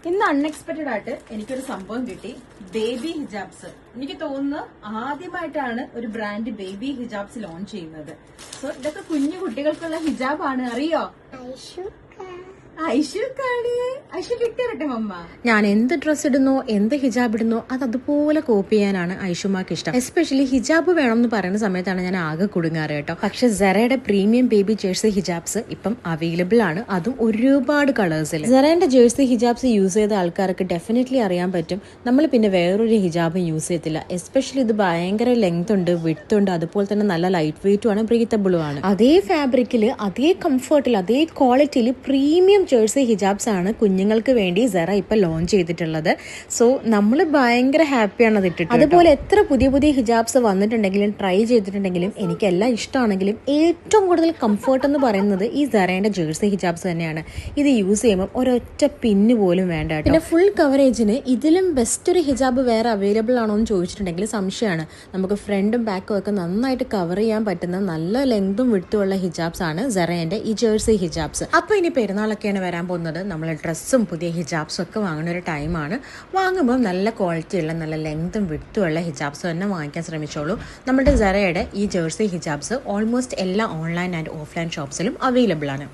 ഇന്ന് അൺഎക്സ്പെക്ടഡ് ആയിട്ട് എനിക്കൊരു സംഭവം കിട്ടി. Baby hijabs. എനിക്ക് തോന്നുന്നു ആദ്യമായിട്ടാണ് ഒരു ബ്രാൻഡ് ബേബി ഹിജാബ്സ് ലോഞ്ച് ചെയ്യുന്നത്. സോ ഇതൊക്കെ കുഞ്ഞു കുട്ടികൾക്കുള്ള ഹിജാബാണ്. അറിയോ? ഐഷു കിട്ടിയരട്ടെ മമ്മ. ഞാൻ എന്ത് ഡ്രസ് ഇടുന്നോ എന്ത് ഹിജാബ് ഇടുന്നോ അത് അതുപോലെ കോപ്പി ചെയ്യാനാണ് ഐഷുമാക്ക് ഇഷ്ടം. എസ്പെഷ്യലി ഹിജാബ് വേണം എന്ന് പറയുന്ന സമയത്താണ് ഞാൻ ആകെ കുടുങ്ങാറ് കേട്ടോ. പക്ഷെ സെറയുടെ പ്രീമിയം ബേബി ജേഴ്സി ഹിജാബ്സ് ഇപ്പം അവൈലബിൾ ആണ്, അതും ഒരുപാട് കളേഴ്സിൽ. സെറയുടെ ജേഴ്സി ഹിജാബ്സ് യൂസ് ചെയ്ത ആൾക്കാർക്ക് ഡെഫിനറ്റ്ലി അറിയാൻ പറ്റും നമ്മൾ പിന്നെ വേറൊരു ഹിജാബും യൂസ് ചെയ്യത്തില്ല. എസ്പെഷ്യലി ഇത് ഭയങ്കര ലെങ്ത് ഉണ്ട്, വിഡ്ത്ത് ഉണ്ട്, അതുപോലെ തന്നെ നല്ല ലൈറ്റ് വെയിറ്റും ആണ്, ബ്രീത്തബിളും ആണ്. അതേ ഫാബ്രിക്കിൽ, അതേ കംഫർട്ടിൽ, അതേ ക്വാളിറ്റിയിൽ പ്രീമിയം ജേഴ്സി ഹിജാബ്സ് ആണ് കുഞ്ഞുങ്ങൾക്ക് വേണ്ടി സെറ ഇപ്പൊ ലോഞ്ച് ചെയ്തിട്ടുള്ളത്. സോ നമ്മൾ ഭയങ്കര ഹാപ്പിയാണ് അത് ഇട്ടിട്ട്. അതുപോലെ എത്ര പുതിയ പുതിയ ഹിജാബ്സ് വന്നിട്ടുണ്ടെങ്കിലും ട്രൈ ചെയ്തിട്ടുണ്ടെങ്കിലും എനിക്കെല്ലാം ഇഷ്ടമാണെങ്കിലും ഏറ്റവും കൂടുതൽ കംഫർട്ട് എന്ന് പറയുന്നത് ഈ സെറയുടെ ജേഴ്സി ഹിജാബ്സ് തന്നെയാണ്. ഇത് യൂസ് ചെയ്യുമ്പോൾ ഒരൊറ്റ പിന്ന് പോലും വേണ്ട. പിന്നെ ഫുൾ കവറേജിന് ഇതിലും ബെസ്റ്റ് ഒരു ഹിജാബ് വേറെ അവൈലബിൾ ആണോ എന്ന് ചോദിച്ചിട്ടുണ്ടെങ്കിൽ സംശയമാണ്. നമുക്ക് ഫ്രണ്ടും ബാക്കും ഒക്കെ നന്നായിട്ട് കവർ ചെയ്യാൻ പറ്റുന്ന നല്ല ലെങ്തും വിട്ടുള്ള ഹിജാബ്സ് ആണ് സെറയുടെ ഈ ജേഴ്സി ഹിജാബ്സ്. അപ്പൊ ഇനി പെരുന്നാളൊക്കെയാണ് വരാൻ പോകുന്നത്. നമ്മൾ ഡ്രസ്സും പുതിയ ഹിജാബ്സും ഒക്കെ വാങ്ങുന്ന ഒരു ടൈമാണ്. വാങ്ങുമ്പോൾ നല്ല ക്വാളിറ്റിയുള്ള നല്ല ലെങ്തും വിട്ടുള്ള ഹിജാബ്സ് തന്നെ വാങ്ങിക്കാൻ ശ്രമിച്ചോളൂ. നമ്മുടെ സെറയുടെ ഈ ജേഴ്സി ഹിജാബ്സ് ഓൾമോസ്റ്റ് എല്ലാ ഓൺലൈൻ ആൻഡ് ഓഫ്ലൈൻ ഷോപ്സിലും അവൈലബിൾ ആണ്.